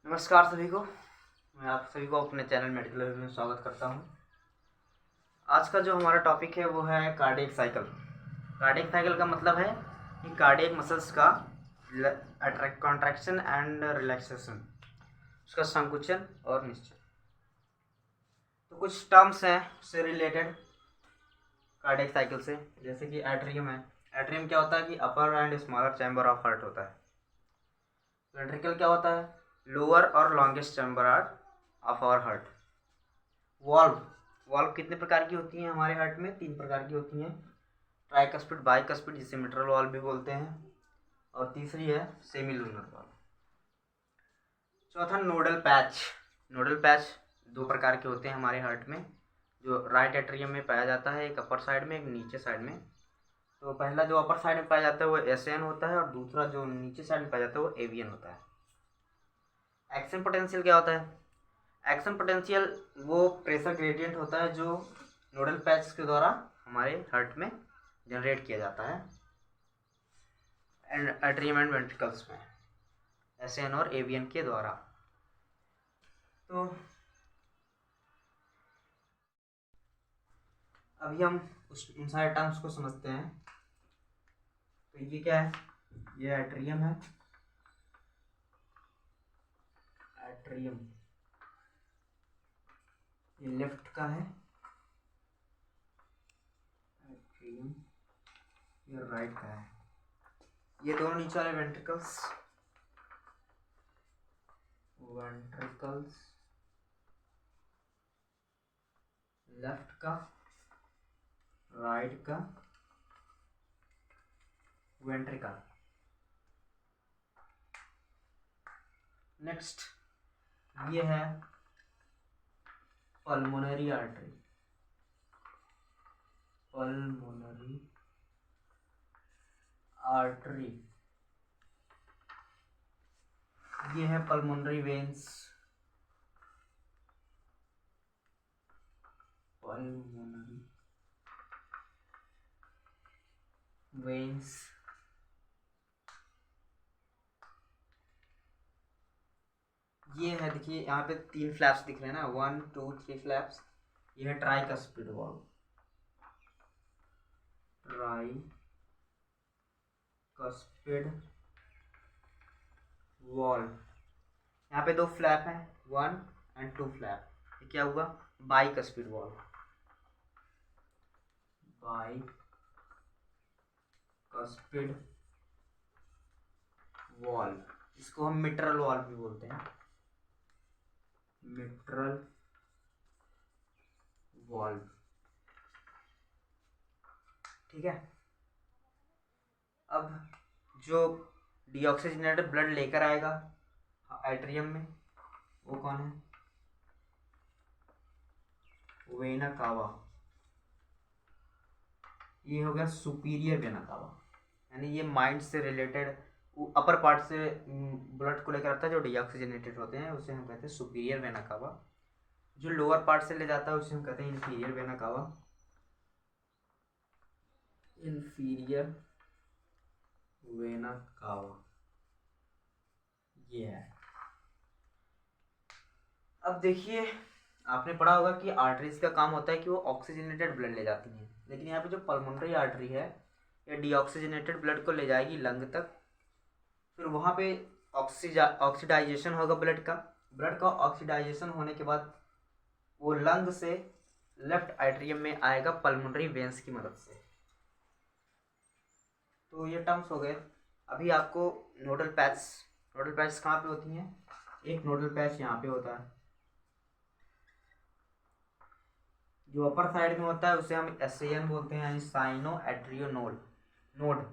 नमस्कार सभी को। मैं आप सभी को अपने चैनल मेडिकल रिव्यू में स्वागत करता हूं। आज का जो हमारा टॉपिक है वो है कार्डियक साइकिल। कार्डियक साइकिल का मतलब है कि कार्डियक मसल्स का कॉन्ट्रैक्शन एंड रिलैक्सेशन, उसका संकुचन और निश्चय। तो कुछ टर्म्स हैं उससे रिलेटेड कार्डियक साइकिल से, जैसे कि एट्रियम है। एट्रियम क्या होता है कि upper and smaller chamber of heart होता है। वेंट्रिकल क्या होता है? लोअर और longest chamber of our heart. Valve valve कितने प्रकार की होती हैं हमारे हार्ट में? 3 प्रकार की होती हैं। ट्राइकस्पिड, बाइकस्पिड जिसे मिट्रल वॉल्व भी बोलते हैं, और तीसरी है सेमी लूनर वॉल्व। चौथा नोडल पैच। नोडल पैच 2 प्रकार के होते हैं हमारे हार्ट में, जो राइट एट्रियम में पाया जाता है, एक अपर साइड में एक नीचे साइड में। तो पहला जो अपर साइड में पाया जाता है वो एसएन होता है, और दूसरा जो नीचे साइड में पाया जाता है वो एवियन होता है। एक्शन पोटेंशियल क्या होता है? एक्शन पोटेंशियल वो प्रेशर ग्रेडियंट होता है जो नोडल पैच के द्वारा हमारे हार्ट में जनरेट किया जाता है एंड एट्रियम एंड वेंट्रिकल्स में, एसएन और एवियन के द्वारा। तो अभी हम उन सारे टर्म्स को समझते हैं। तो ये क्या है? ये एट्रियम है। एट्रियम ये लेफ्ट का है, एट्रियम ये राइट का है। ये दोनों नीचे वाले वेंट्रिकल्स लेफ्ट का, राइट का वेंट्रिकल। नेक्स्ट ये है पल्मोनरी आर्टरी। पल्मोनरी आर्टरी ये है पल्मोनरी वेन्स। पल्मोनरी वेन्स ये है, देखिए यहाँ पे 3 फ्लैप्स दिख रहे हैं ना, 1 2 3 फ्लैप्स। ये है ट्राइकस्पिड वॉल्व। ट्राइकस्पिड वॉल्व, यहाँ पे 2 फ्लैप हैं, 1 एंड 2 फ्लैप। ये क्या हुआ? Bicuspid valve. बाइकस्पिड वॉल्व, इसको हम मिट्रल वॉल्व भी बोलते हैं। मिट्रल वॉल्व, ठीक है। अब जो डीऑक्सीजनेटेड ब्लड लेकर आएगा एट्रियम में वो कौन है? Vena cava. ये हो गया सुपीरियर वेना कावा, यानी ये माइंड से रिलेटेड अपर पार्ट से ब्लड को लेकर आता है। जो डीऑक्सीजनेटेड होते हैं उसे हम कहते हैं सुपीरियर वेना कावा। जो लोअर पार्ट से ले जाता है उसे हम कहते हैं inferior vena cava. Inferior vena cava ये है। अब देखिए, आपने पढ़ा होगा कि आर्टरीज का काम होता है कि वो ऑक्सीजनेटेड ब्लड ले जाती हैं, लेकिन यहाँ पे जो पल्मोनरी आर्टरी है ये डीऑक्सीजनेटेड ब्लड को ले जाएगी लंग तक। फिर वहाँ पे ऑक्सीडाइजेशन होगा ब्लड का ऑक्सीडाइजेशन होने के बाद वो लंग से लेफ्ट एट्रियम में आएगा पल्मोनरी वेंस की मदद से। तो ये टर्म्स हो गए। अभी आपको नोडल पैच कहाँ पे होती हैं? एक नोडल पैच यहाँ पे होता है, जो अपर साइड में होता है उसे हम एसएन बोलते हैं, यानी sino atrio node.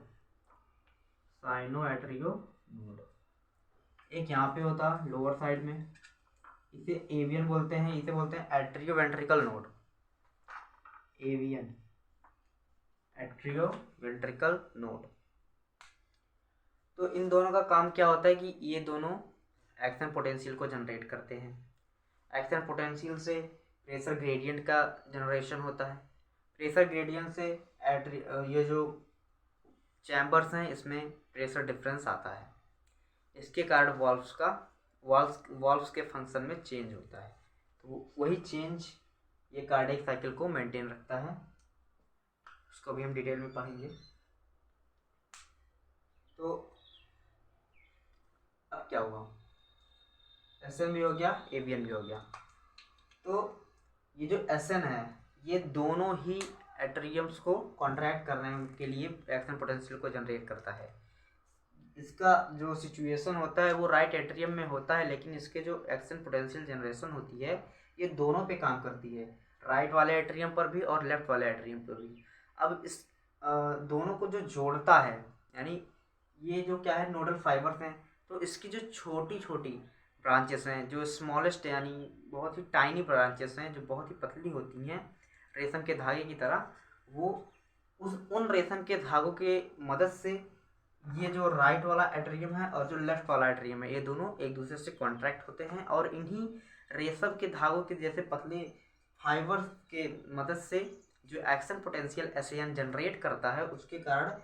Sino atrio node. एक यहाँ पे होता है लोअर साइड में, इसे एवियन बोलते हैं, इसे बोलते हैं atrio ventricle node. Avian atrio ventricle node. तो इन दोनों का काम क्या होता है कि ये दोनों एक्शन पोटेंशियल को जनरेट करते हैं। एक्शन पोटेंशियल से प्रेशर ग्रेडियंट का जनरेशन होता है। प्रेशर ग्रेडियंट से ये जो चैम्बर्स हैं इसमें प्रेशर डिफरेंस आता है। इसके कारण वॉल्व्स का वॉल्व्स के फंक्शन में चेंज होता है। तो वही चेंज ये कार्डियक साइकिल को मेंटेन रखता है, उसको भी हम डिटेल में पढ़ेंगे। तो अब क्या हुआ, एसएन भी हो गया, एवीएन भी हो गया। तो ये जो एसएन है ये दोनों ही एट्रियम्स को कॉन्ट्रैक्ट करने के लिए एक्शन पोटेंशियल को जनरेट करता है। इसका जो सिचुएशन होता है वो राइट एट्रियम में होता है, लेकिन इसके जो एक्शन पोटेंशियल जनरेशन होती है ये दोनों पे काम करती है, राइट वाले एट्रियम पर भी और लेफ्ट वाले एट्रियम पर भी। अब इस दोनों को जो जोड़ता है, यानी ये जो क्या है नोडल फाइबर्स हैं, तो इसकी जो छोटी छोटी ब्रांचेस हैं, जो स्मॉलेस्ट यानी बहुत ही टाइनी ब्रांचेस हैं, जो बहुत ही पतली होती हैं रेशम के धागे की तरह, वो उन रेशम के धागों के मदद से ये जो राइट वाला एट्रियम है और जो लेफ्ट वाला एट्रियम है ये दोनों एक दूसरे से कॉन्ट्रैक्ट होते हैं, और इन्हीं रेशम के धागों के जैसे पतले फाइबर्स के मदद से जो एक्शन पोटेंशियल एसएन जनरेट करता है उसके कारण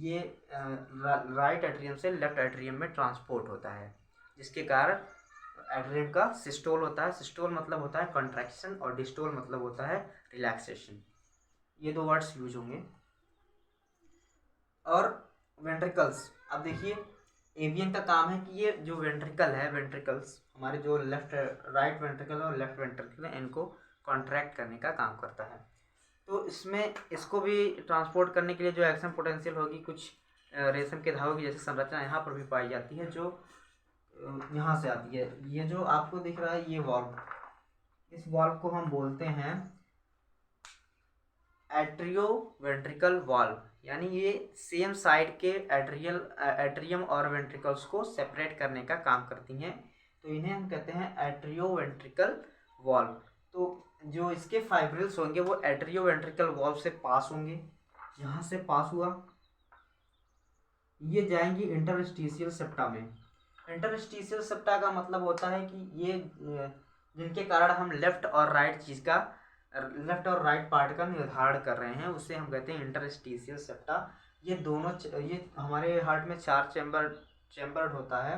ये राइट एट्रियम से लेफ्ट एट्रियम में ट्रांसपोर्ट होता है, जिसके कारण एट्रियम का सिस्टोल होता है। सिस्टोल मतलब होता है कॉन्ट्रैक्शन और डिस्टोल मतलब होता है रिलैक्सेशन, ये दो वर्ड्स यूज होंगे। और वेंट्रिकल्स, अब देखिए एवियन का काम है कि ये जो वेंट्रिकल है, वेंट्रिकल्स हमारे जो राइट वेंट्रिकल और लेफ्ट वेंट्रिकल है इनको कॉन्ट्रैक्ट करने का काम करता है। तो इसमें इसको भी ट्रांसपोर्ट करने के लिए जो एक्शन पोटेंशियल होगी, कुछ रेशम के धागों की जैसे संरचना यहाँ पर भी पाई जाती है, जो यहाँ से आती है। ये जो आपको दिख रहा है ये वाल्व, इस वाल्व को हम बोलते हैं एट्रियो वेंट्रिकल वाल्व, यानी ये सेम साइड के एट्रियम और वेंट्रिकल्स को सेपरेट करने का काम करती हैं, तो इन्हें हम कहते हैं एट्रियो वेंट्रिकल वाल्व। तो जो इसके फाइब्रिल्स होंगे वो एट्रियो वेंट्रिकल वाल्व से पास होंगे, यहाँ से पास हुआ, ये जाएंगी इंटरस्टिशियल सेप्टा में। इंटरस्टिशियल सेप्टा का मतलब होता है कि ये जिनके कारण हम लेफ्ट और राइट पार्ट का निर्धारण कर रहे हैं उसे हम कहते हैं इंटरस्टिशियल सेप्टा। ये दोनों ये हमारे हार्ट में 4 चैम्बर्ड होता है,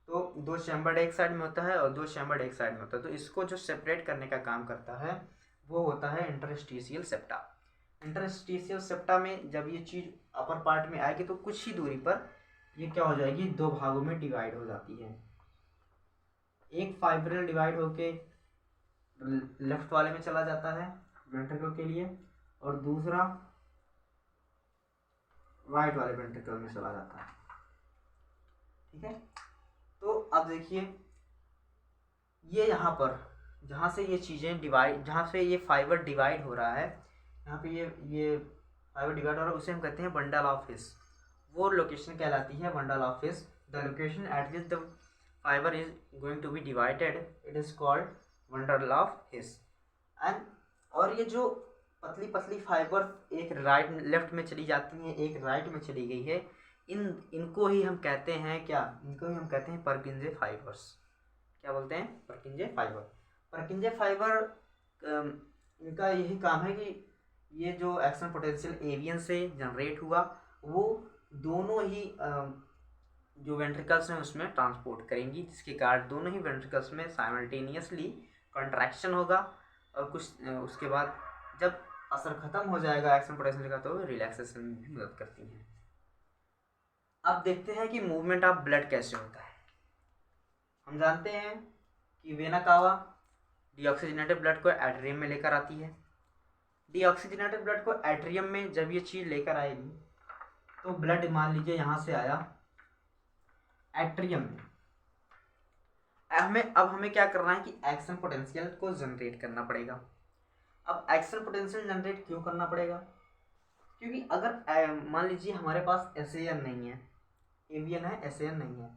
तो 2 चैम्बर्ड एक साइड में होता है और 2 चैम्बर्ड एक साइड में होता है, तो इसको जो सेपरेट करने का काम करता है वो होता है इंटरस्टिशियल सेप्टा। इंटरस्टिशियल सेप्टा में जब ये चीज़ अपर पार्ट में आएगी तो कुछ ही दूरी पर ये क्या हो जाएगी, 2 भागों में डिवाइड हो जाती है। एक फाइब्रिल डिवाइड होके लेफ्ट वाले में चला जाता है वेंट्रिकल के लिए, और दूसरा राइट वाले वेंट्रिकल में चला जाता है। ठीक है, तो अब देखिए ये यहाँ पर जहाँ से ये चीज़ें डिवाइड, जहाँ से ये फाइबर डिवाइड हो रहा है, यहाँ पे ये फाइबर डिवाइड हो रहा है उसे हम कहते हैं बंडल ऑफ हिस। वो लोकेशन कहलाती है bundle of His. The location at which the fibre is going to be divided it is called bundle of His. And और ये जो पतली पतली फाइबर एक राइट लेफ्ट में चली जाती हैं, एक राइट में चली गई है, इनको ही हम कहते हैं क्या, इनको ही हम कहते हैं परकिंजे फाइबर्स। क्या बोलते हैं, परकिंजे फाइबर। परकिंजे फाइबर इनका यही काम है कि ये जो एक्शन पोटेंशियल एवियन से जनरेट हुआ वो दोनों ही जो वेंट्रिकल्स हैं उसमें ट्रांसपोर्ट करेंगी, जिसके कारण दोनों ही वेंट्रिकल्स में साइमल्टेनियसली कंट्रैक्शन होगा, और कुछ उसके बाद जब असर खत्म हो जाएगा एक्शन पोटेंशियल का तो रिलैक्सेशन में भी मदद करती हैं। अब देखते हैं कि मूवमेंट ऑफ ब्लड कैसे होता है। हम जानते हैं कि वेना कावा डीऑक्सीजनेटेड ब्लड को एट्रियम में लेकर आती है। डीऑक्सीजनेटेड ब्लड को एट्रियम में जब ये चीज़ लेकर आएगी तो ब्लड मान लीजिए यहाँ से आया एट्रियम में, अब हमें क्या करना है कि एक्शन पोटेंशियल को जनरेट करना पड़ेगा। अब एक्शन पोटेंशियल जनरेट क्यों करना पड़ेगा, क्योंकि अगर मान लीजिए हमारे पास एसएन नहीं है, एवीएन है एसएन नहीं है,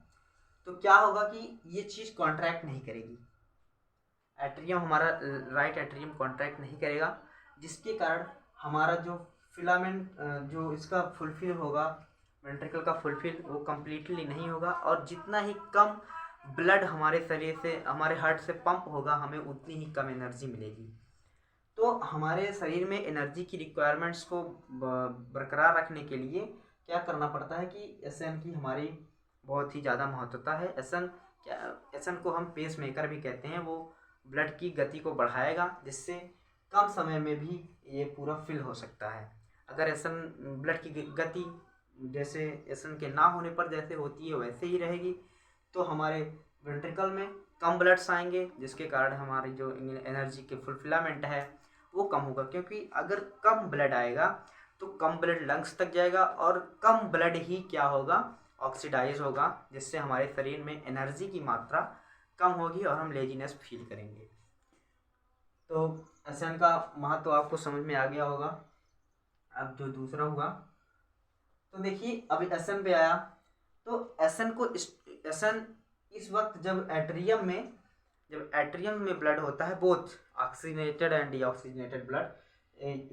तो क्या होगा कि ये चीज़ कॉन्ट्रैक्ट नहीं करेगी, एट्रियम हमारा राइट एट्रियम कॉन्ट्रैक्ट नहीं करेगा, जिसके कारण हमारा जो फिलामेंट जो इसका फुलफिल होगा, वेंट्रिकल का फुलफिल वो कम्प्लीटली नहीं होगा, और जितना ही कम ब्लड हमारे शरीर से हमारे हार्ट से पंप होगा हमें उतनी ही कम एनर्जी मिलेगी। तो हमारे शरीर में एनर्जी की रिक्वायरमेंट्स को बरकरार रखने के लिए क्या करना पड़ता है कि एसएन की हमारी बहुत ही ज़्यादा महत्वता है। एसन क्या, एसन को हम पेस मेकर भी कहते हैं। वो ब्लड की गति को बढ़ाएगा जिससे कम समय में भी ये पूरा फिल हो सकता है। अगर एसन ब्लड की गति जैसे एसन के ना होने पर जैसे होती है वैसे ही रहेगी तो हमारे वेंट्रिकल में कम ब्लड्स आएंगे, जिसके कारण हमारी जो एनर्जी के फुलफिलामेंट है वो कम होगा। क्योंकि अगर कम ब्लड आएगा तो कम ब्लड लंग्स तक जाएगा और कम ब्लड ही क्या होगा, ऑक्सीडाइज होगा, जिससे हमारे शरीर में एनर्जी की मात्रा कम होगी और हम लेजीनेस फील करेंगे। तो एसन का महत्व आपको समझ में आ गया होगा। अब जो दूसरा हुआ तो देखिए अभी एसन पे आया तो एसन इस वक्त जब एट्रियम में ब्लड होता है, both oxygenated and deoxygenated blood,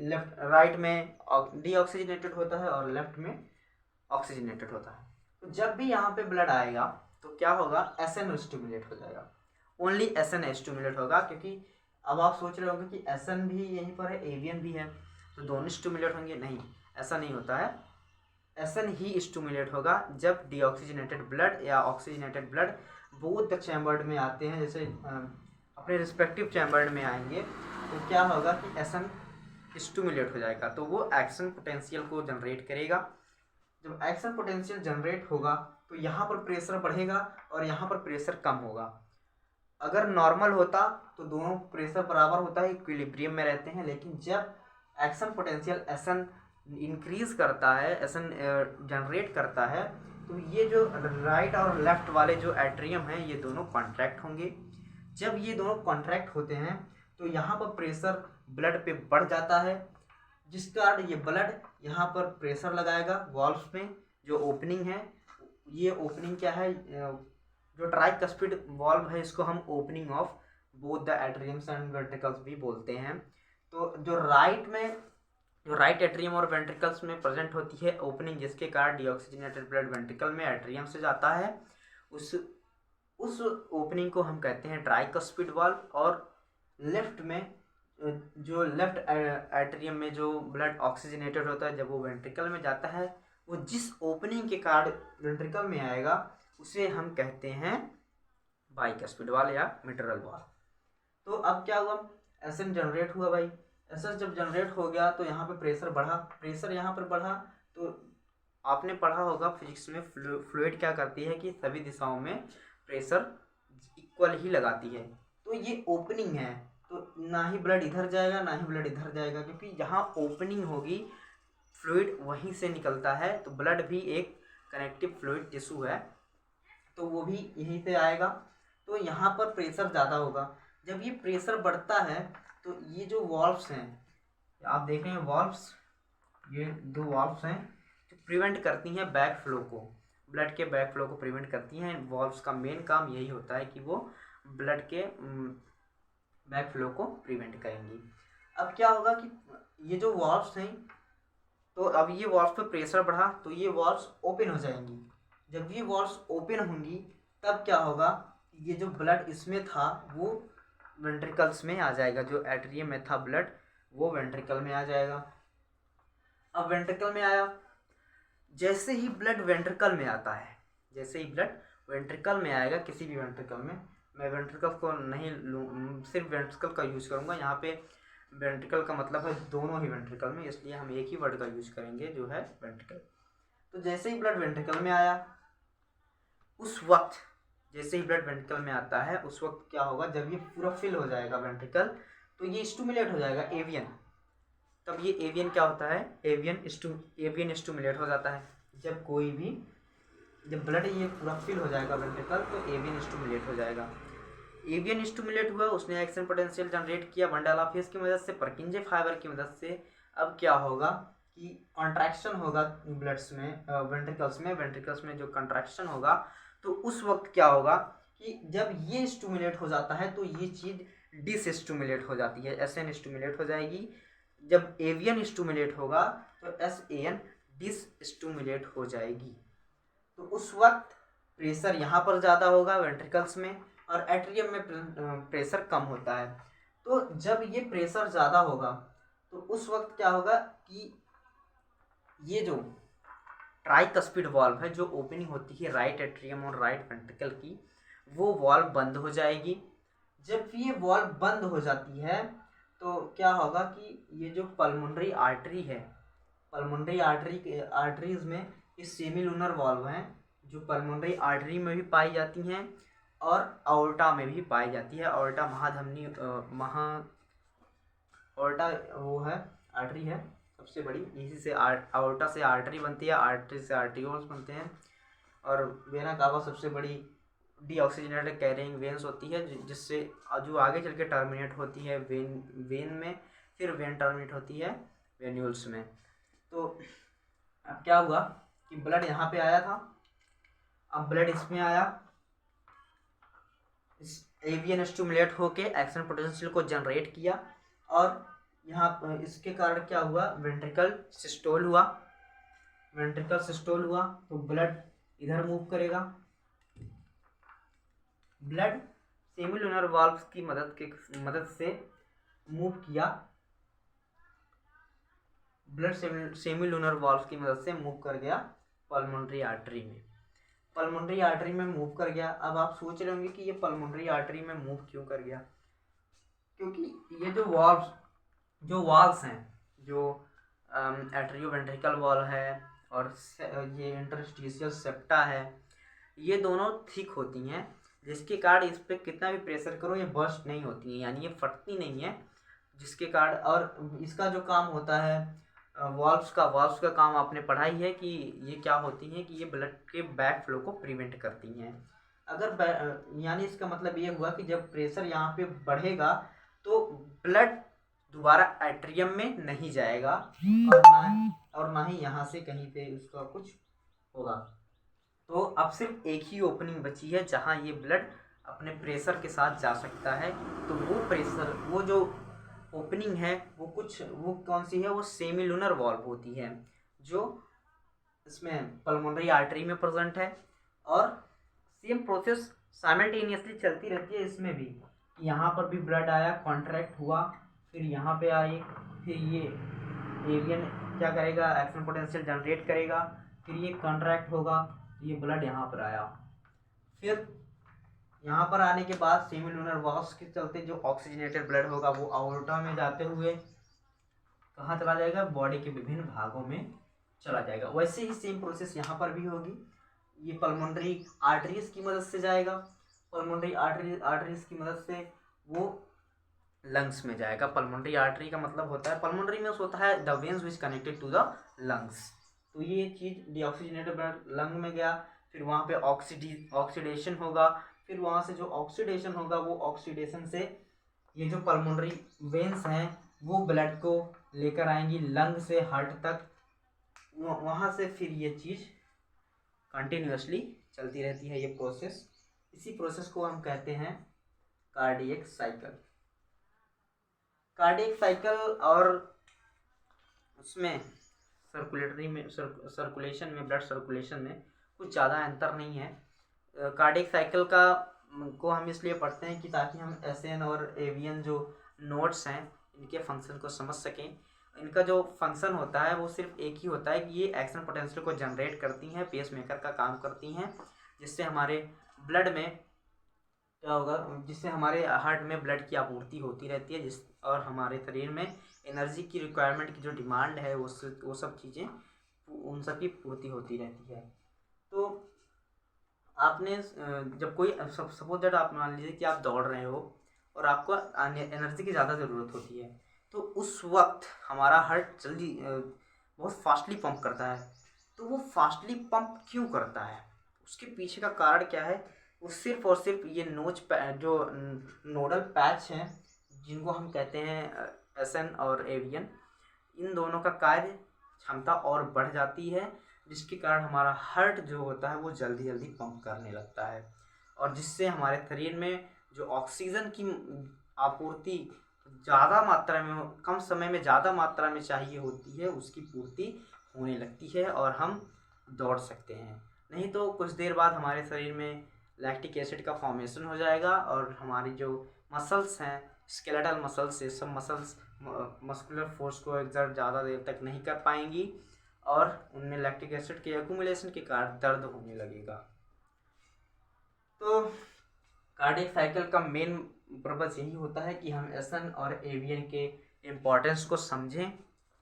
left right में डीऑक्सीजनेटेड होता है और लेफ्ट में ऑक्सीजनेटेड होता है। तो जब भी यहाँ पे ब्लड आएगा तो क्या होगा, एसन स्टिमुलेट हो जाएगा, ओनली एसन स्टिमुलेट होगा। क्योंकि अब आप सोच रहे होंगे कि एसन भी यहीं पर है, एवियन भी है, तो दोनों स्टिमुलेट होंगे। नहीं, ऐसा नहीं होता है। एसन ही स्टिमुलेट होगा जब डीऑक्सीजनेटेड ब्लड या oxygenated blood both the chamber में आते हैं, जैसे अपने रिस्पेक्टिव चैम्बर में आएंगे तो क्या होगा कि एसन स्टिमुलेट हो जाएगा, तो वो एक्शन पोटेंशियल को जनरेट करेगा। जब एक्शन पोटेंशियल जनरेट होगा तो यहाँ पर प्रेशर बढ़ेगा और यहाँ पर प्रेशर कम होगा। अगर नॉर्मल होता तो दोनों प्रेशर बराबर होता है, इक्विलिब्रियम में रहते हैं। लेकिन जब एक्शन पोटेंशियल एसन इंक्रीज करता है, एसन जनरेट करता है, तो ये जो राइट और लेफ्ट वाले जो एट्रियम हैं ये दोनों कॉन्ट्रैक्ट होंगे। जब ये दोनों कॉन्ट्रैक्ट होते हैं तो यहाँ पर प्रेशर ब्लड पे बढ़ जाता है, जिस कारण ये ब्लड यहाँ पर प्रेशर लगाएगा वॉल्व्स में। जो ओपनिंग है, ये ओपनिंग क्या है, जो ट्राइकस्पिड वॉल्व है इसको हम opening of both the atriums and ventricles भी बोलते हैं। तो जो राइट एट्रियम और वेंट्रिकल्स में प्रेजेंट होती है ओपनिंग, जिसके कारण डीऑक्सीजनेटेड ब्लड वेंट्रिकल में एट्रियम से जाता है, उस ओपनिंग को हम कहते हैं ट्राइकस्पिड वाल्व। और लेफ्ट में जो लेफ्ट एट्रियम में जो ब्लड ऑक्सीजनेटेड होता है, जब वो वेंट्रिकल में जाता है, वो जिस ओपनिंग के कारण वेंट्रिकल में आएगा उसे हम कहते हैं बाइकस्पिड वाल्व या मिटरल वाल्व। तो अब क्या हुआ, एसन जनरेट हुआ भाई। एसन जब जनरेट हो गया तो यहाँ पे प्रेशर बढ़ा, प्रेशर यहाँ पर बढ़ा तो आपने पढ़ा होगा फिजिक्स में, फ्लूइड क्या करती है कि सभी दिशाओं में प्रेशर इक्वल ही लगाती है। तो ये ओपनिंग है तो ना ही ब्लड इधर जाएगा ना ही ब्लड इधर जाएगा, क्योंकि जहाँ ओपनिंग होगी फ्लूइड वहीं से निकलता है। तो ब्लड भी एक कनेक्टिव फ्लूइड टिश्यू है तो वो भी यहीं से आएगा। तो यहाँ पर प्रेशर ज़्यादा होगा। जब ये प्रेशर बढ़ता है तो ये जो वॉल्व्स हैं, आप देख रहे हैं वॉल्व्स, ये दो वॉल्व्स हैं जो प्रिवेंट करती हैं बैक फ्लो को, ब्लड के बैक फ्लो को प्रिवेंट करती हैं। वॉल्व्स का मेन काम यही होता है कि वो ब्लड के बैक फ्लो को प्रिवेंट करेंगी। अब क्या होगा कि ये जो वॉल्व्स हैं, तो अब ये वॉल्व्स पे प्रेशर बढ़ा तो ये वॉल्व्स ओपन हो जाएंगी। जब ये वॉल्व्स ओपन होंगी तब क्या होगा, ये जो ब्लड इसमें था वो वेंट्रिकल्स में आ जाएगा, जो एट्रियम में था ब्लड वो वेंट्रिकल में आ जाएगा। अब वेंट्रिकल में आया, जैसे ही ब्लड वेंट्रिकल में आता है, जैसे ही ब्लड वेंट्रिकल में आएगा किसी भी वेंट्रिकल में, मैं वेंट्रिकल को नहीं लूँ, सिर्फ वेंट्रिकल का यूज़ करूँगा। यहाँ पे वेंट्रिकल का मतलब है दोनों ही वेंट्रिकल में, इसलिए हम एक ही वर्ड का यूज़ करेंगे जो है वेंट्रिकल। तो जैसे ही ब्लड वेंट्रिकल में आया, उस वक्त जैसे ही ब्लड वेंट्रिकल में आता है उस वक्त क्या होगा, जब ये पूरा फिल हो जाएगा वेंट्रिकल तो ये स्टिमुलेट हो जाएगा एवियन। तब ये एवियन क्या होता है, एवियन स्टिमुलेट हो जाता है। जब ब्लड ये पूरा फिल हो जाएगा वेंट्रिकल तो एवियन स्टिमुलेट हो जाएगा। एवियन स्टिमुलेट हुआ, उसने एक्शन पोटेंशियल जनरेट किया मंडाला फेस की मदद से, परकिंजे फाइबर की मदद से। अब क्या होगा कि कॉन्ट्रैक्शन होगा ब्लड्स में, वेंट्रिकल्स में जो कॉन्ट्रैक्शन होगा तो उस वक्त क्या होगा कि जब ये स्टिमुलेट हो जाता है तो ये चीज़ डिसस्टिमुलेट हो जाती है, एसएन स्टिमुलेट हो जाएगी। जब एवियन स्टिमुलेट होगा तो एसएन डिसस्टिमुलेट हो जाएगी। तो उस वक्त प्रेशर यहाँ पर ज़्यादा होगा वेंट्रिकल्स में और एट्रियम में प्रेशर कम होता है। तो जब ये प्रेशर ज़्यादा होगा तो उस वक्त क्या होगा कि ये जो ट्राइकस्पिड वॉल्व है, जो ओपनिंग होती है राइट एट्रियम और राइट वेंट्रिकल की, वो वॉल्व बंद हो जाएगी। जब ये वॉल्व बंद हो जाती है तो क्या होगा कि ये जो पल्मोनरी आर्टरी है, पल्मोनरी आर्टरीज में ये सेमीलुनर वॉल्व हैं, जो पल्मोनरी आर्टरी में भी पाई जाती हैं और आर्टरी में भी पाई जाती है। आर्टरी महाधमनी आर्टरी वो है, आर्टरी है सबसे बड़ी, इसी से आर्टरी से आर्टरी बनती है, आर्टरी से आर्टियोल्स बनते हैं। और वेना कावा सबसे बड़ी डीऑक्सीजनेटेड कैरिंग वेन्स होती है, जिससे जो आगे चल के टर्मिनेट होती है वेन में, फिर वेन टर्मिनेट होती है वेन्यूल्स में। तो अब क्या हुआ कि ब्लड यहाँ पे आया था, अब ब्लड इसमें आया, इस एवियन स्टिमुलेट होके एक्शन पोटेंशियल को जनरेट किया, और यहाँ इसके कारण क्या हुआ, वेंट्रिकल सिस्टोल हुआ। वेंट्रिकल सिस्टोल हुआ तो ब्लड इधर मूव करेगा। ब्लड सेमीलुनर वाल्व्स की मदद से मूव किया, ब्लड सेमीलुनर वाल्व्स की मदद से मूव कर गया पल्मोनरी आर्टरी में। पल्मोनरी आर्टरी में मूव कर गया। अब आप सोच रहे होंगे कि ये पल्मोनरी आर्टरी में मूव क्यों कर गया, क्योंकि ये जो वाल्व्स हैं, जो एट्रियोवेंट्रिकल वाल्व है और ये इंटरस्टिशियल सेप्टा है, ये दोनों थिक होती हैं, जिसके कारण इस पर कितना भी प्रेशर करो ये बर्स्ट नहीं होती हैं, यानी ये फटती नहीं है, जिसके कारण। और इसका जो काम होता है वाल्व्स का काम आपने पढ़ाई है कि ये क्या होती हैं, कि ये ब्लड के बैक फ्लो को प्रिवेंट करती हैं। अगर यानी इसका मतलब ये हुआ कि जब प्रेशर यहाँ पे बढ़ेगा तो ब्लड दोबारा एट्रियम में नहीं जाएगा, और ना ही यहाँ से कहीं पे उसका कुछ होगा। तो अब सिर्फ एक ही ओपनिंग बची है जहाँ ये ब्लड अपने प्रेशर के साथ जा सकता है। तो वो जो ओपनिंग है वो कौन सी है, वो सेमीलुनर वॉल्व होती है, जो इसमें पल्मोनरी आर्टरी में प्रेजेंट है। और सेम प्रोसेस साइमल्टेनियसली चलती रहती है इसमें भी। यहाँ पर भी ब्लड आया, कॉन्ट्रैक्ट हुआ, फिर यहाँ पे आई, फिर ये एवियन क्या करेगा, एक्शन पोटेंशियल जनरेट करेगा, फिर ये कॉन्ट्रैक्ट होगा, ये ब्लड यहाँ पर आया। फिर यहाँ पर आने के बाद सेमीलुनर वाल्व्स के चलते जो ऑक्सीजनेटेड ब्लड होगा वो आर्टरी में जाते हुए कहाँ चला जाएगा, बॉडी के विभिन्न भागों में चला जाएगा। वैसे ही सेम प्रोसेस यहाँ पर भी होगी। ये पल्मोनरी आर्टरीज की मदद से जाएगा, पल्मोनरी आर्टरीज की मदद से वो लंग्स में जाएगा। पल्मोनरी आर्टरी का मतलब होता है, पल्मोनरी में होता है the veins which connected to the lungs. तो ये चीज़ डीऑक्सीजनेटेड ब्लड लंग में गया, फिर वहाँ पे ऑक्सीडेशन होगा, फिर वहाँ से जो ऑक्सीडेशन होगा वो ऑक्सीडेशन से ये जो पल्मोनरी वेन्स हैं वो ब्लड को लेकर आएंगी लंग से हार्ट तक, वहाँ से फिर ये चीज़ कंटिन्यूसली चलती रहती है, ये प्रोसेस। इसी प्रोसेस को हम कहते हैं कार्डियक साइकिल। कार्डियक साइकिल और उसमें सर्कुलेशन में ब्लड सर्कुलेशन में कुछ ज़्यादा अंतर नहीं है। कार्डियक साइकिल को हम इसलिए पढ़ते हैं कि ताकि हम एसएन और एवियन जो नोड्स हैं इनके फंक्शन को समझ सकें। इनका जो फंक्शन होता है वो सिर्फ एक ही होता है कि ये एक्शन पोटेंशियल को जनरेट करती हैं, पेस मेकर का काम करती हैं, जिससे हमारे ब्लड में क्या होगा, जिससे हमारे हार्ट में ब्लड की आपूर्ति होती रहती है, और हमारे शरीर में एनर्जी की रिक्वायरमेंट की जो डिमांड है वो सब चीज़ें उन सब की पूर्ति होती रहती है। तो आपने जब कोई सपोज दैट आप मान लीजिए कि आप दौड़ रहे हो और आपको एनर्जी की ज़्यादा ज़रूरत होती है, तो उस वक्त हमारा हार्ट जल्दी बहुत फास्टली पंप करता है। तो वो फास्टली पंप क्यों करता है, उसके पीछे का कारण क्या है, वो सिर्फ और सिर्फ ये जो नोडल पैच हैं जिनको हम कहते हैं एसएन और एवियन, इन दोनों का कार्य क्षमता और बढ़ जाती है, जिसके कारण हमारा हार्ट जो होता है वो जल्दी जल्दी पंप करने लगता है, और जिससे हमारे शरीर में जो ऑक्सीजन की आपूर्ति ज़्यादा मात्रा में कम समय में ज़्यादा मात्रा में चाहिए होती है, उसकी पूर्ति होने लगती है और हम दौड़ सकते हैं। नहीं तो कुछ देर बाद हमारे शरीर में लैक्टिक एसिड का फॉर्मेशन हो जाएगा और हमारी जो मसल्स हैं, स्केलेटल मसल्स, ये सब मसल्स मस्कुलर फोर्स को एक्सर्ट ज़्यादा देर तक नहीं कर पाएंगी, और उनमें लैक्टिक एसिड के एक्यूमुलेशन के कारण दर्द होने लगेगा। तो कार्डियक साइकिल का मेन पर्पस यही होता है कि हम एसन और एवीएन के इम्पोर्टेंस को समझें,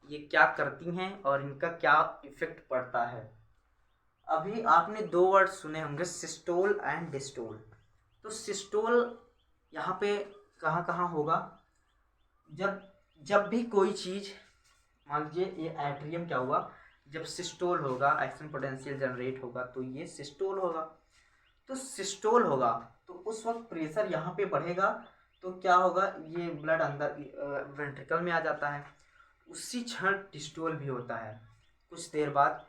ये क्या करती हैं और इनका क्या इफेक्ट पड़ता है। अभी आपने दो वर्ड सुने होंगे, सिस्टोल एंड डिस्टोल। तो सिस्टोल यहाँ पे कहाँ कहाँ होगा, जब भी कोई चीज़, मान लीजिए ये एट्रियम क्या हुआ, जब सिस्टोल होगा, एक्शन पोटेंशियल जनरेट होगा, तो ये सिस्टोल होगा। तो सिस्टोल होगा तो उस वक्त प्रेशर यहाँ पे बढ़ेगा, तो क्या होगा, ये ब्लड अंदर वेंट्रिकल में आ जाता है। उसी क्षण डिस्टोल भी होता है। कुछ देर बाद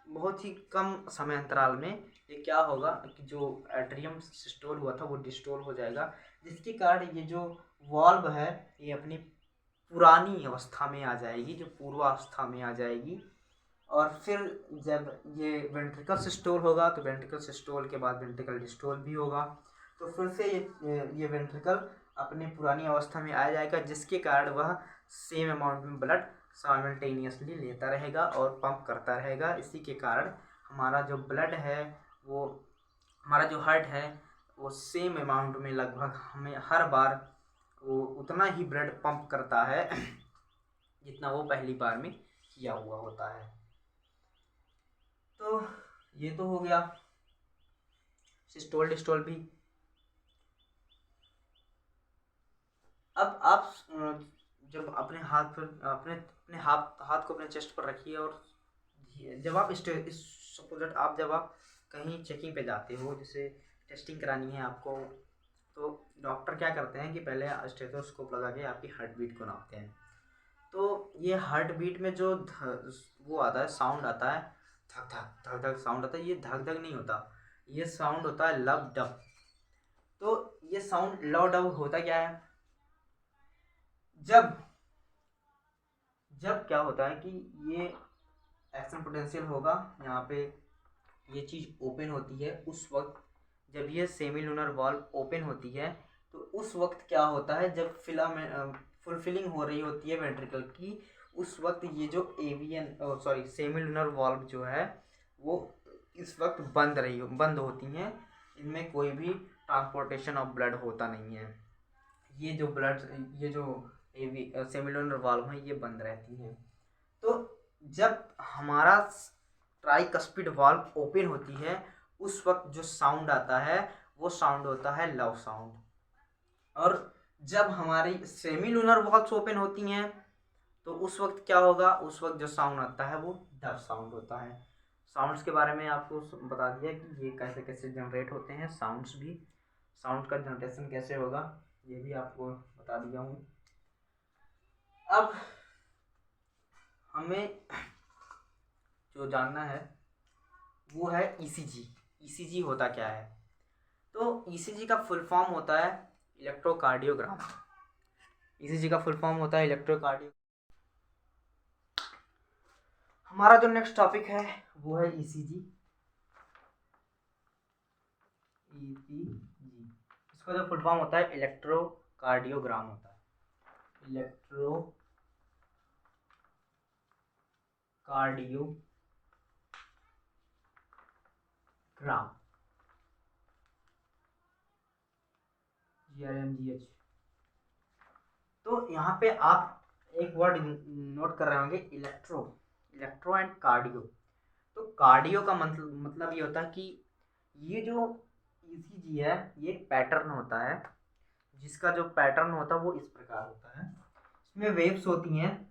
बहुत ही कम समय अंतराल में ये क्या होगा कि जो एट्रियम सिस्टोल हुआ था वो डिस्टोल हो जाएगा, जिसके कारण ये जो वॉल्व है ये अपनी पुरानी अवस्था में आ जाएगी, जो पूर्वावस्था में आ जाएगी। और फिर जब ये वेंट्रिकल सिस्टोल होगा तो वेंट्रिकल सिस्टोल के बाद वेंट्रिकल डिस्टोल भी होगा, तो फिर से ये वेंट्रिकल अपनी पुरानी अवस्था में आ जाएगा, जिसके कारण वह सेम अमाउंट में ब्लड साइमल्टेनियसली लेता रहेगा और पंप करता रहेगा। इसी के कारण हमारा जो ब्लड है, वो हमारा जो हार्ट है वो सेम अमाउंट में लगभग हमें हर बार वो उतना ही ब्लड पंप करता है जितना वो पहली बार में किया हुआ होता है। तो ये तो हो गया सिस्टोल डिस्टोल भी। अब आप जब अपने हाथ पर अपने हाथ को अपने चेस्ट पर रखिए, और जब आप सपोज आप जब आप कहीं चेकिंग पे जाते हो, जैसे टेस्टिंग करानी है आपको, तो डॉक्टर क्या करते हैं कि पहले स्टेथोस्कोप लगा के आपकी हार्ट बीट को नापते हैं। तो ये हार्ट बीट में जो वो आता है, साउंड आता है, धक धक धक धक साउंड आता है, ये धक धक नहीं होता, ये साउंड होता है लब डब। तो ये साउंड लब डब होता क्या है, जब क्या होता है कि ये एक्शन पोटेंशियल होगा, यहाँ पे ये चीज़ ओपन होती है, उस वक्त जब ये सेमीलुनर वाल्व ओपन होती है, तो उस वक्त क्या होता है, जब फुलफिलिंग हो रही होती है वेंट्रिकल की, उस वक्त ये जो एवियन सेमीलुनर वाल्व जो है वो इस वक्त बंद होती हैं, इनमें कोई भी ट्रांसपोर्टेशन ऑफ ब्लड होता नहीं है। ये जो सेमिलुनर वाल्व हैं ये बंद रहती हैं। तो जब हमारा ट्राइकस्पिड वाल्व ओपन होती है, उस वक्त जो साउंड आता है वो साउंड होता है लव साउंड। और जब हमारी सेमिलुनर वाल्व्स ओपन होती हैं तो उस वक्त क्या होगा, उस वक्त जो साउंड आता है वो डव साउंड होता है। साउंड्स के बारे में आपको बता दिया कि ये कैसे कैसे जनरेट होते हैं, साउंड का जनरेशन कैसे होगा ये भी आपको बता दिया हूँ। अब हमें जो जानना है वो है ईसीजी। ईसीजी होता क्या है, तो ईसीजी का फुल फॉर्म होता है इलेक्ट्रोकार्डियोग्राम। ईसीजी का फुल फॉर्म होता है इलेक्ट्रोकार्डियो। हमारा जो नेक्स्ट टॉपिक है वो है ईसीजी। ईसीजी इसका जो फुल फॉर्म होता है इलेक्ट्रोकार्डियोग्राम होता है। Electrocardiogram GRMGH। तो यहाँ पे आप एक वर्ड नोट कर रहे होंगे, इलेक्ट्रो एंड कार्डियो। तो कार्डियो का मतलब ये होता है कि ये जो ईसीजी है ये पैटर्न होता है, जिसका जो पैटर्न होता है वो इस प्रकार होता है। इसमें वेव्स होती हैं,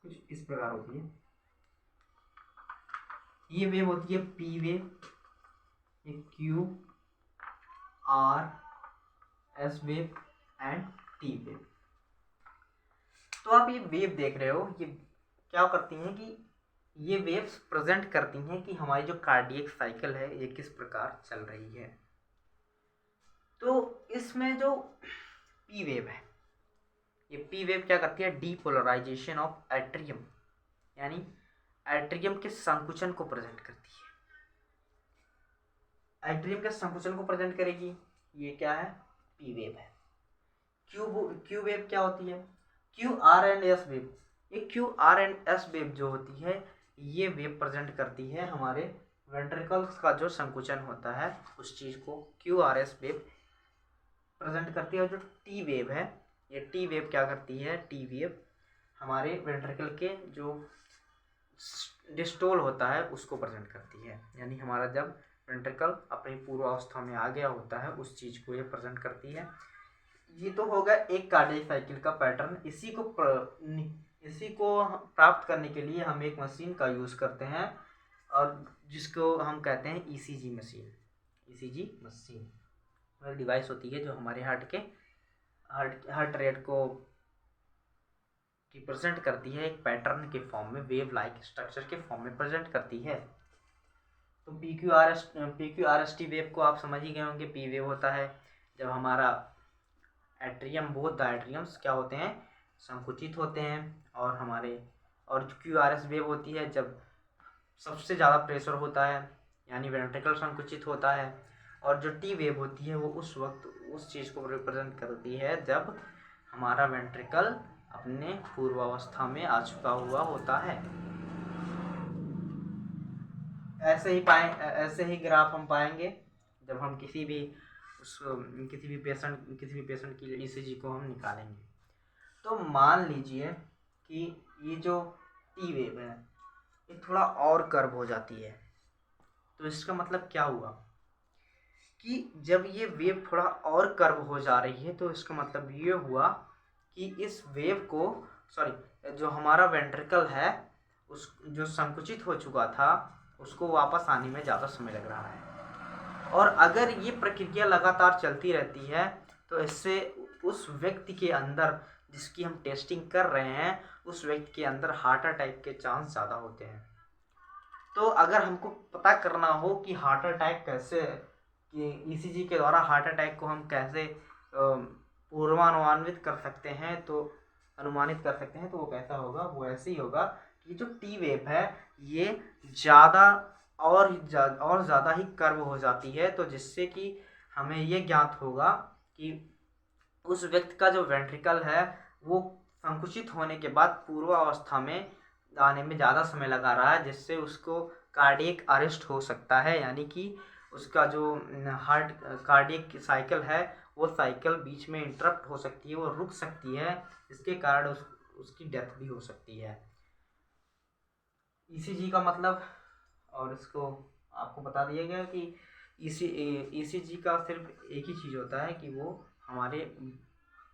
कुछ इस प्रकार होती है। ये वेव होती है पी वेव, ये Q R S wave and T wave. तो आप ये वेव देख रहे हो, ये क्या करती हैं कि ये वेव्स प्रेजेंट करती हैं कि हमारी जो कार्डियक साइकिल है ये किस प्रकार चल रही है। तो इसमें जो पी वेव है, ये पी वेव क्या करती है, डीपोलराइजेशन ऑफ एट्रियम, यानी एट्रियम के संकुचन को प्रेजेंट करती है। एट्रियम के संकुचन को प्रेजेंट करेगी। ये क्या है? पी वेव है। क्यू वेव क्या होती है? Q R and S wave. ये Q R and S wave जो होती है, ये वेव प्रेजेंट करती है हमारे वेंट्रिकल्स का जो संकुचन होता है उस चीज को Q R S wave present करती है। और जो टी वेव है, ये टी वेव क्या करती है? टी वेव हमारे वेंट्रिकल के जो डिस्टोल होता है उसको प्रेजेंट करती है। यानी हमारा जब वेंट्रिकल अपनी पूर्वावस्था में आ गया होता है उस चीज को ये प्रेजेंट करती है। ये तो होगा एक कार्डियक साइकिल का पैटर्न। इसी को प्राप्त करने के लिए हम एक मशीन का यूज करते हैं और जिसको हम कहते हैं ईसीजी मशीन। ईसीजी मशीन वह डिवाइस होती है जो हमारे हार्ट रेट को रिप्रेजेंट करती है, एक पैटर्न के फॉर्म में, वेव लाइक स्ट्रक्चर के फॉर्म में प्रेजेंट करती है। तो PQRST वेव को आप समझ ही गए होंगे। पी वेव होता है जब हमारा एट्रियम, बोथ द एट्रियम्स क्या होते हैं? संकुचित होते हैं। और QRS वेव होती है जब सबसे ज़्यादा प्रेशर होता है, यानी वेंट्रिकल संकुचित होता है। और जो टी वेव होती है वो उस वक्त उस चीज़ को रिप्रेजेंट करती है जब हमारा वेंट्रिकल अपने पूर्वावस्था में आ चुका हुआ होता है। ऐसे ही ग्राफ हम पाएंगे जब हम किसी भी पेशेंट की ईसीजी को हम निकालेंगे। तो मान लीजिए कि ये जो टी वेव है ये थोड़ा और कर्व हो जाती है। तो इसका मतलब क्या हुआ कि जब ये वेव थोड़ा और कर्व हो जा रही है तो इसका मतलब ये हुआ कि इस वेव को जो हमारा वेंट्रिकल है उस जो संकुचित हो चुका था उसको वापस आने में ज़्यादा समय लग रहा है। और अगर ये प्रक्रिया लगातार चलती रहती है तो इससे उस व्यक्ति के अंदर, जिसकी हम टेस्टिंग कर रहे हैं, उस व्यक्ति के अंदर हार्ट अटैक के चांस ज़्यादा होते हैं। तो अगर हमको पता करना हो कि हार्ट अटैक कैसे, कि ईसीजी के द्वारा हार्ट अटैक को हम कैसे पूर्वानुमानित कर सकते हैं, तो वो कैसा होगा? वो ऐसे ही होगा कि जो टी वेव है ये ज़्यादा और ज़्यादा ही कर्व हो जाती है। तो जिससे कि हमें ये ज्ञात होगा कि उस व्यक्ति का जो वेंट्रिकल है वो संकुचित होने के बाद पूर्वावस्था में आने में ज़्यादा समय लगा रहा है, जिससे उसको कार्डियक अरेस्ट हो सकता है। यानी कि उसका जो हार्ट कार्डियक साइकिल है वो साइकिल बीच में इंटरप्ट हो सकती है, वो रुक सकती है, जिसके कारण उसकी डेथ भी हो सकती है। ईसीजी का मतलब, और इसको आपको बता दिया गया कि ईसीजी का सिर्फ एक ही चीज़ होता है कि वो हमारे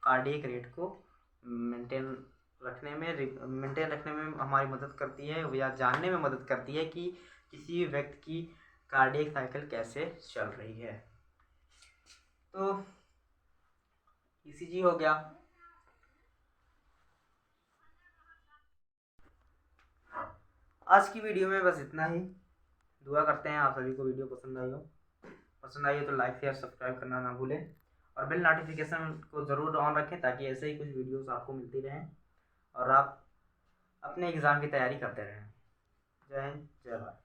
कार्डियक रेट को मेंटेन रखने में हमारी मदद करती है, या जानने में मदद करती है कि किसी भी व्यक्ति की कार्डियक साइकिल कैसे चल रही है। तो ईसीजी हो गया। आज की वीडियो में बस इतना ही। दुआ करते हैं आप सभी को वीडियो पसंद आई हो तो लाइक शेयर सब्सक्राइब करना ना भूलें और बेल नोटिफिकेशन को ज़रूर ऑन रखें ताकि ऐसे ही कुछ वीडियोस आपको मिलती रहें और आप अपने एग्ज़ाम की तैयारी करते रहें। जय हिंद, जय भारत।